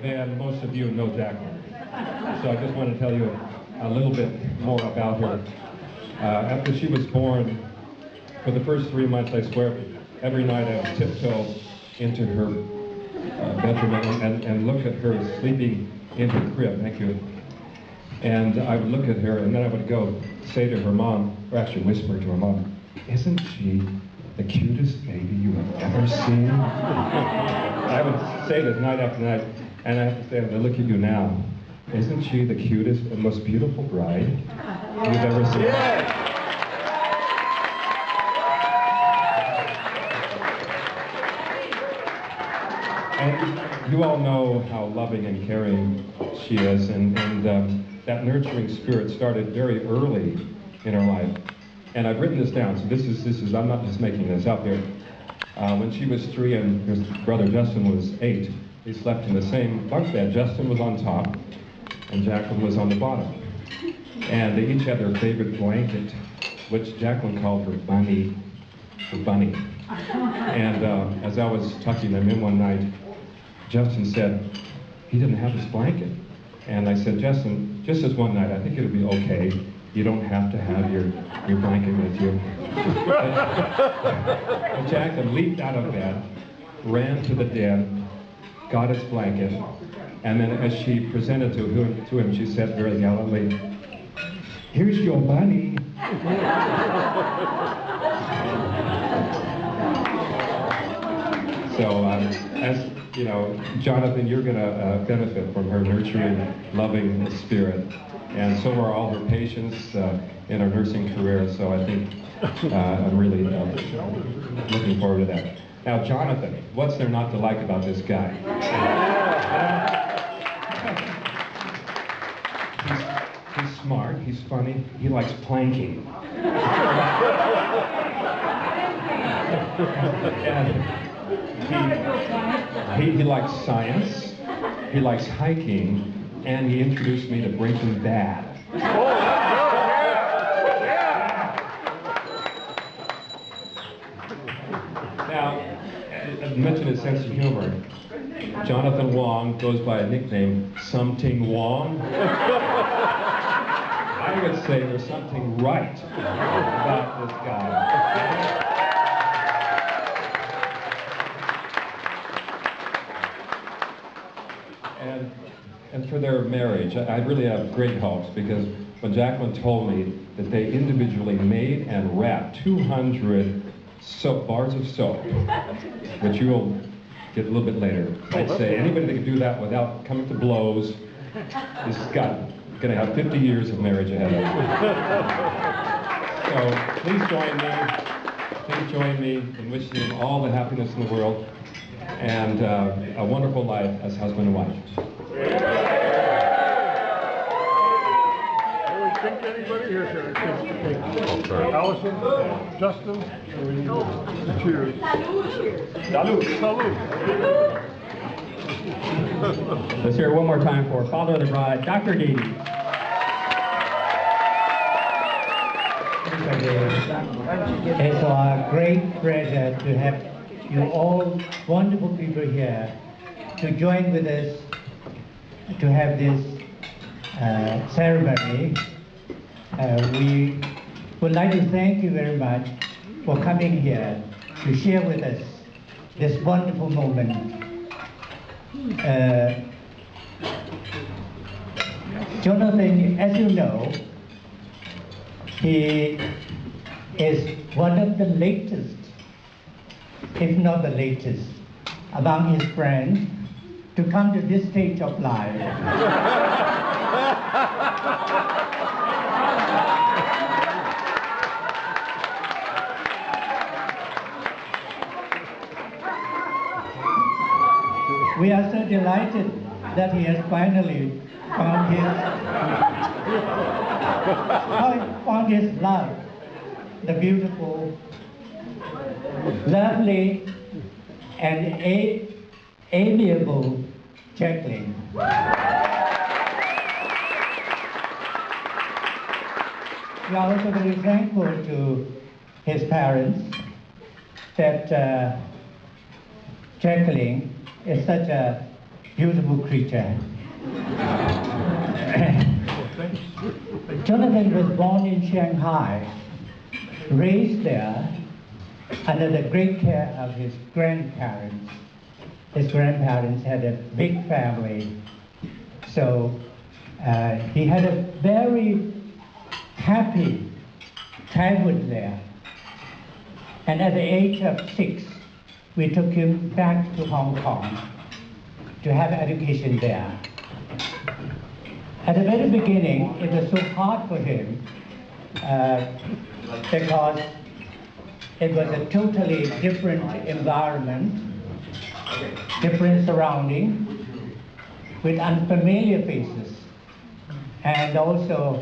than most of you know Jaclyn. So I just want to tell you a little bit more about her. After she was born, for the first 3 months, I swear, every night I would tiptoe into her bedroom and look at her sleeping in her crib. Thank you. And I would look at her, and then I would go say to her mom, or actually whisper to her mom, "Isn't she the cutest baby you have ever seen?" I would say this night after night, and I have to say, I look at you now, isn't she the cutest and most beautiful bride you've ever seen? Yeah. And you all know how loving and caring she is, and that nurturing spirit started very early in her life. And I've written this down, so this is I'm not just making this up here. When she was 3 and her brother Justin was 8, they slept in the same bunk bed. Justin was on top, and Jaclyn was on the bottom. And they each had their favorite blanket, which Jaclyn called her bunny, And as I was tucking them in one night, Justin said, he didn't have his blanket. And I said, Justin, just this one night, I think it'll be okay. You don't have to have your blanket with you. But Jaclyn leaped out of bed, ran to the den, got his blanket, and then as she presented to him, she said very gallantly, "Here's your bunny." So, as you know, Jonathan, you're going to benefit from her nurturing, loving spirit. And so are all her patients in her nursing career, so I think I'm really looking forward to that. Now, Jonathan, what's there not to like about this guy? He's smart, he's funny, he likes planking. And he likes science, he likes hiking, and he introduced me to Breaking Bad. Now, I mentioned his sense of humor. Jonathan Wong goes by a nickname, Something Wong. I would say there's something right about this guy. And for their marriage, I really have great hopes, because when Jaclyn told me that they individually made and wrapped 200 bars of soap, which you will get a little bit later, I'd say anybody that can do that without coming to blows is going to have 50 years of marriage ahead of them. So please join me in wishing them all the happiness in the world and a wonderful life as husband and wife. Think anybody here can Allison, Justin, cheers. Salud. Salud. Let's hear it one more time for Father of the Bride, Dr. Dede. It's a great pleasure to have you all wonderful people here to join with us to have this ceremony. We would like to thank you very much for coming here to share with us this wonderful moment. Jonathan, as you know, he is one of the latest, if not the latest, among his friends to come to this stage of life. We are so delighted that he has finally found his love, the beautiful, lovely, and amiable Jaclyn. We are also very thankful to his parents that Jaclyn is such a beautiful creature. Jonathan was born in Shanghai, raised there under the great care of his grandparents. His grandparents had a big family, so he had a very happy childhood there. And at the age of 6, we took him back to Hong Kong to have education there. At the very beginning, it was so hard for him because it was a totally different environment, different surrounding, with unfamiliar faces, and also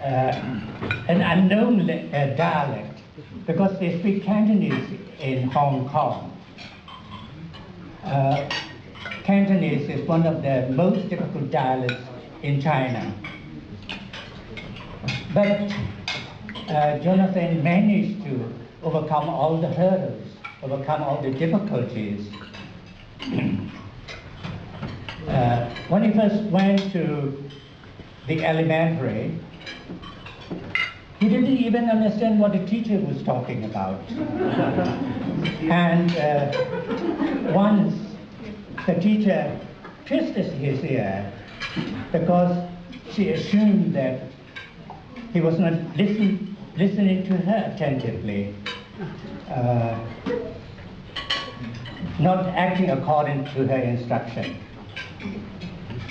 an unknown dialect, because they speak Cantonese in Hong Kong. Cantonese is one of the most difficult dialects in China. But Jonathan managed to overcome all the hurdles, overcome all the difficulties. When he first went to the elementary, he didn't even understand what the teacher was talking about. And once the teacher twisted his ear because she assumed that he was not listening to her attentively, not acting according to her instruction.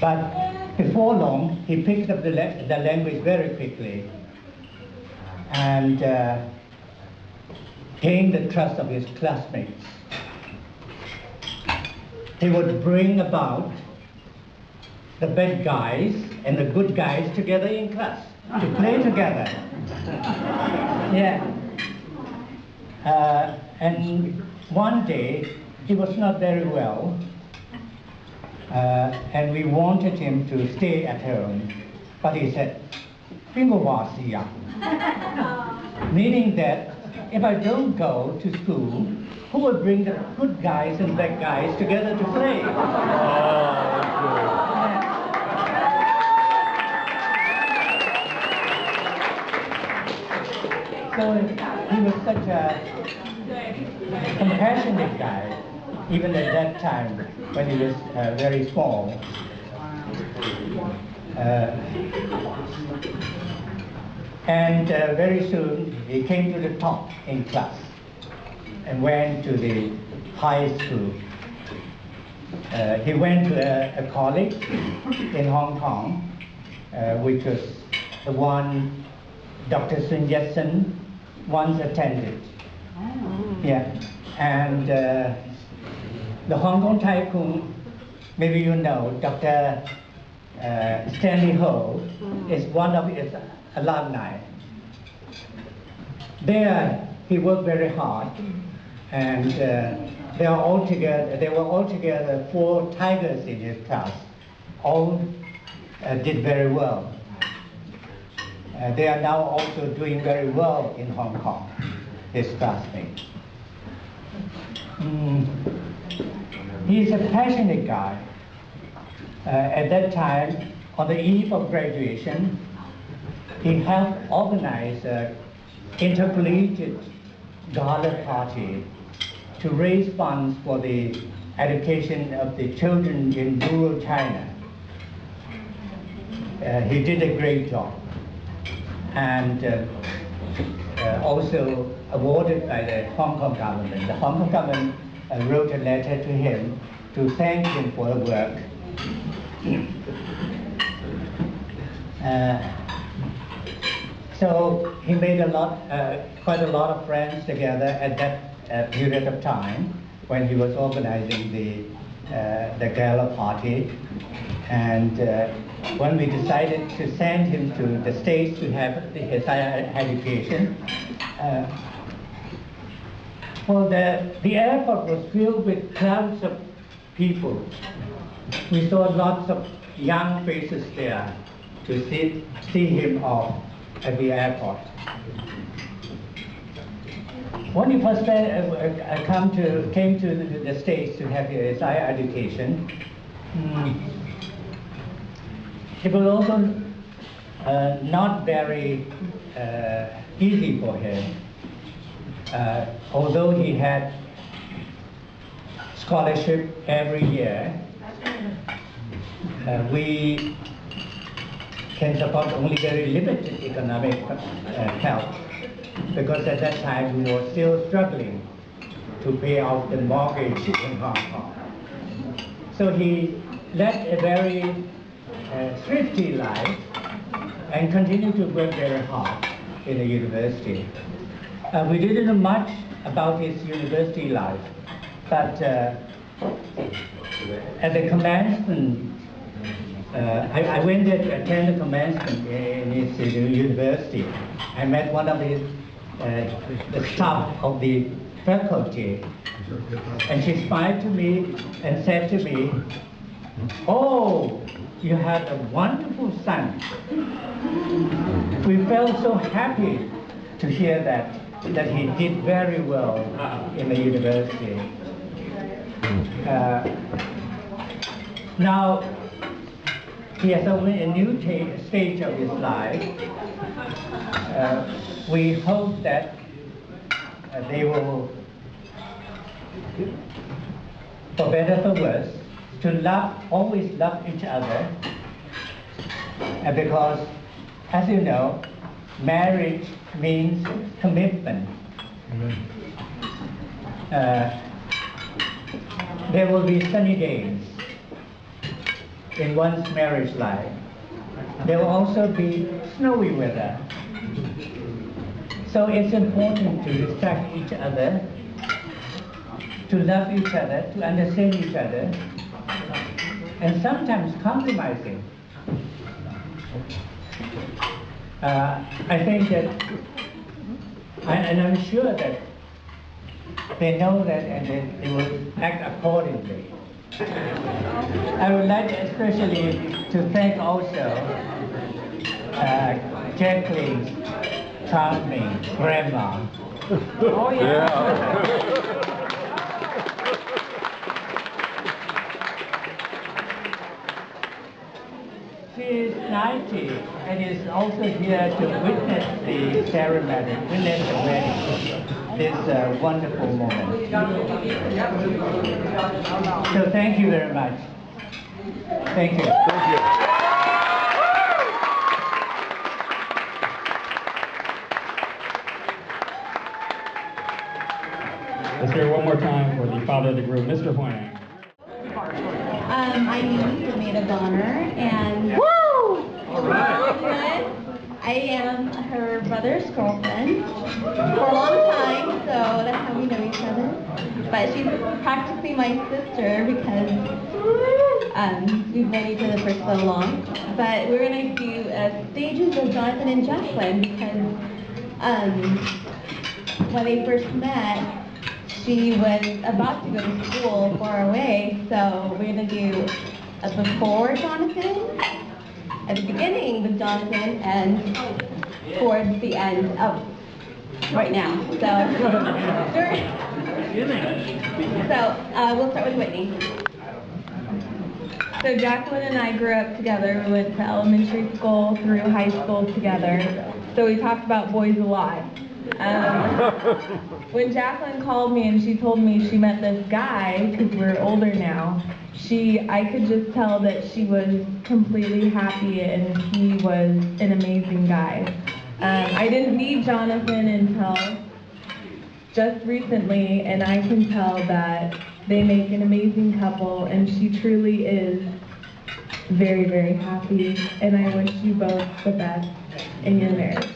But before long, he picked up the language very quickly and gained the trust of his classmates. He would bring about the bad guys and the good guys together in class to play together. Yeah. And one day, he was not very well, and we wanted him to stay at home, but he said, meaning that if I don't go to school, who will bring the good guys and bad guys together to play? So he was such a compassionate guy, even at that time when he was very small. And very soon he came to the top in class and went to the high school. He went to a college in Hong Kong, which was the one Dr. Sun Yat-sen once attended. Yeah, and the Hong Kong tycoon, maybe you know, Dr. Stanley Ho is one of his alumni. There he worked very hard, and they were altogether 4 tigers in his class. All did very well. They are now also doing very well in Hong Kong, his classmates. He's a passionate guy. At that time, on the eve of graduation, he helped organize an intercollegiate gala party to raise funds for the education of the children in rural China. He did a great job, and also awarded by the Hong Kong government. The Hong Kong government wrote a letter to him to thank him for the work. So he made quite a lot of friends together at that period of time when he was organizing the gala party. And when we decided to send him to the States to have his higher education, well, the airport was filled with crowds of people. We saw lots of young faces there to see him off at the airport. when he first came to the States to have his higher education, it was also not very easy for him. Although he had scholarship every year, we can support only very limited economic help, because at that time we were still struggling to pay off the mortgage in Hong Kong. So he led a very thrifty life and continued to work very hard in the university. We didn't know much about his university life, but at the commencement, I went to attend the commencement in his university. I met one of the staff of the faculty, and she smiled to me and said to me, "Oh, you have a wonderful son." We felt so happy to hear that he did very well in the university. Now, he has opened a new stage of his life. We hope that they will, for better for worse, to always love each other. Because, as you know, marriage means commitment. There will be sunny days in one's marriage life. There will also be snowy weather. So it's important to respect each other, to love each other, to understand each other, and sometimes compromising. I think that, and I'm sure that they know that and they will act accordingly. I would like especially to thank also Jaclyn's charming grandma. Oh yeah. She is 90 and is also here to witness the ceremony, witness the wedding. This wonderful moment. So thank you very much. Thank you. Thank you. Let's hear it one more time for the father of the groom, Mr. Huang. I'm the maid of honor, and All right. I am her brother's girlfriend for a long time, so that's how we know each other. But she's practically my sister because we've known each other for so long. But we're going to do stages of Jonathan and Jaclyn because when they first met, she was about to go to school far away, so we're going to do a before Jonathan, at the beginning with Jonathan, and towards the end of right now. So we'll start with Whitney. So Jaclyn and I grew up together. We went to elementary school through high school together. So we talked about boys a lot. When Jaclyn called me and she told me she met this guy, because we're older now, I could just tell that she was completely happy and he was an amazing guy. I didn't meet Jonathan until just recently, and I can tell that they make an amazing couple, and she truly is very, very happy, and I wish you both the best in your marriage.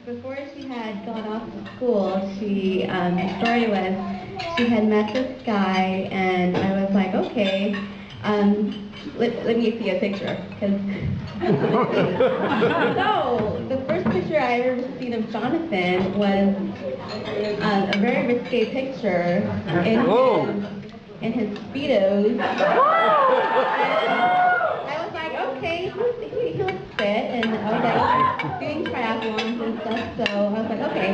Before she had gone off to school, the story was she had met this guy, and I was like, okay, let me see a picture. So, the first picture I ever seen of Jonathan was a very risque picture in his Speedos. And I was like, okay, he looks fit. and I was like doing triathlons and stuff. So I was like, okay,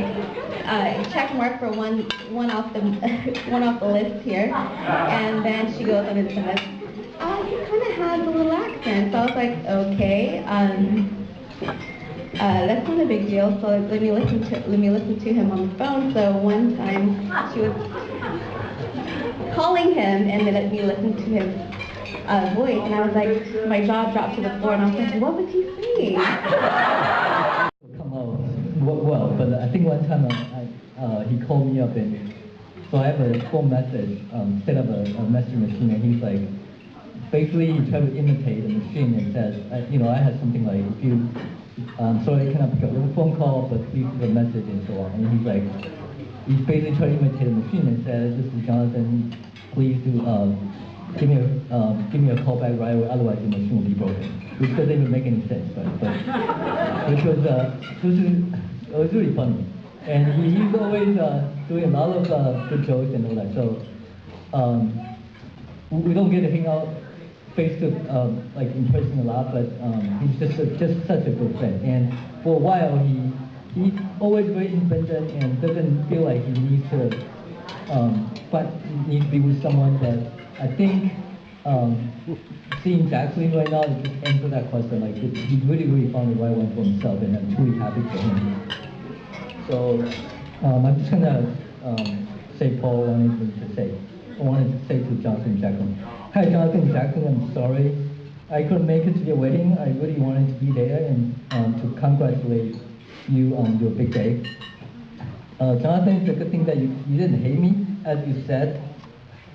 check mark for one off the one off the list here. And then she goes and it says, he kind of has a little accent. So I was like, okay, that's not a big deal. So let me listen to him on the phone. So one time she was calling him and they let me listen to his voice, and I was like, my jaw dropped to the floor, and I was like, what was he saying? Come out well, but I think one time he called me up and so I have a phone message, set up a message machine, and he's like, basically he tried to imitate the machine and says, I had something like, if you, sorry I cannot pick up your phone call, but please leave a message and so on. And he's like, he basically tried to imitate the machine and said, this is Jonathan, please do, give me a call back right away, otherwise the machine will be broken. Which doesn't even make any sense, but which was it was really funny. And he's always doing a lot of good jokes and all that. So we don't get to hang out face to like in person a lot, but he's just such a good friend. And for a while he's always very independent and doesn't feel like he needs to be with someone. That I think seeing Jaclyn right now just answer that question. Like he really found the right one for himself, and I'm truly happy for him. So I'm just gonna say Paul wanted to say to Jonathan and Jaclyn. Hi Jonathan and Jaclyn, I'm sorry I couldn't make it to your wedding. I really wanted to be there and to congratulate you on your big day. Jonathan, it's a good thing that you didn't hate me. As you said,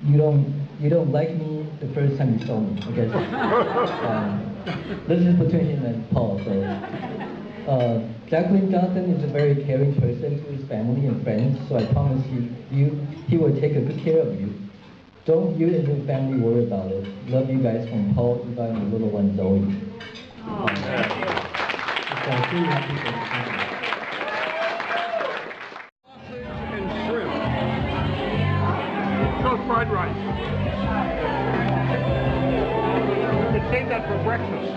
you don't like me the first time you saw me, I guess. This is between him and Paul. So Jaclyn, Jonathan is a very caring person to his family and friends, so I promise he will take a good care of you. Don't you and your family worry about it. Love you guys from Paul, Eva, and your little one Zoe. And shrimp. So fried rice. You save that for breakfast.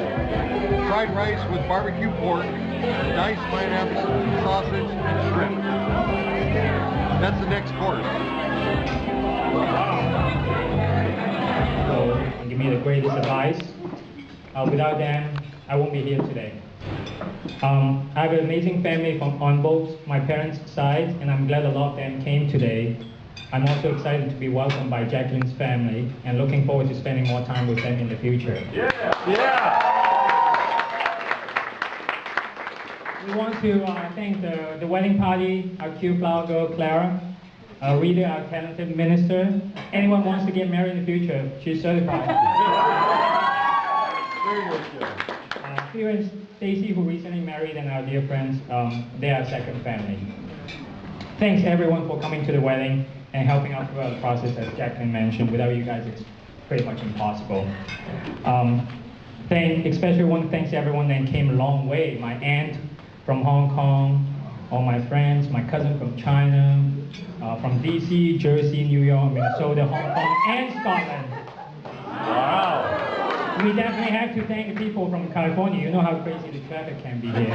Fried rice with barbecue pork, diced pineapple, sausage, and shrimp. That's the next course. So give me the greatest advice. Without them, I won't be here today. I have an amazing family on both my parents' sides, and I'm glad a lot of them came today. I'm also excited to be welcomed by Jaclyn's family and looking forward to spending more time with them in the future. We want to thank the wedding party, our cute flower girl, Clara, Rita, our talented minister. Anyone wants to get married in the future, she's certified. Theo and Stacy, who recently married, and our dear friends, they are second family. Thanks everyone for coming to the wedding and helping out throughout the process, as Jaclyn mentioned. Without you guys, it's pretty much impossible. Especially want to thank everyone that came a long way. My aunt from Hong Kong, all my friends, my cousin from China, from DC, Jersey, New York, Minnesota, Hong Kong, and Scotland. Wow. We definitely have to thank the people from California. You know how crazy the traffic can be here.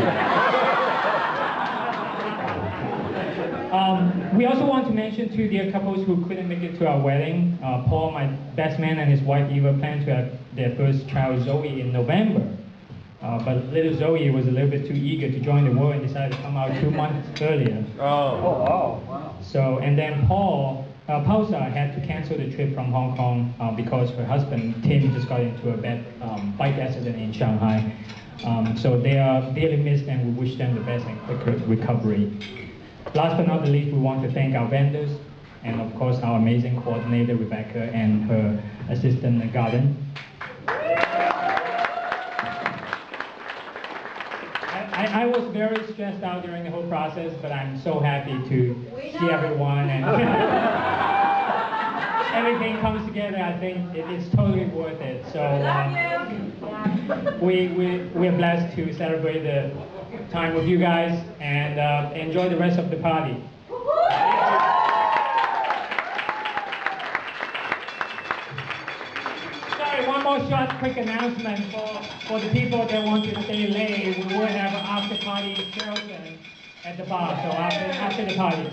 We also want to mention to the couples who couldn't make it to our wedding. Paul, my best man, and his wife Eva plan to have their first child, Zoe, in November. But little Zoe was a little bit too eager to join the war and decided to come out 2 months earlier. Wow. So, and then Pausa had to cancel the trip from Hong Kong because her husband, Tim, just got into a bad bike accident in Shanghai. So they are dearly missed, and we wish them the best and quick recovery. Last but not the least, we want to thank our vendors and of course our amazing coordinator, Rebecca, and her assistant, Garden. I was very stressed out during the whole process, but I'm so happy to see everyone and everything comes together. I think it's totally worth it. So we're blessed to celebrate the time with you guys and enjoy the rest of the party. Sorry, one more a short, quick announcement for the people that want to stay late. We will have an after party in Charlton at the bar, so after the party.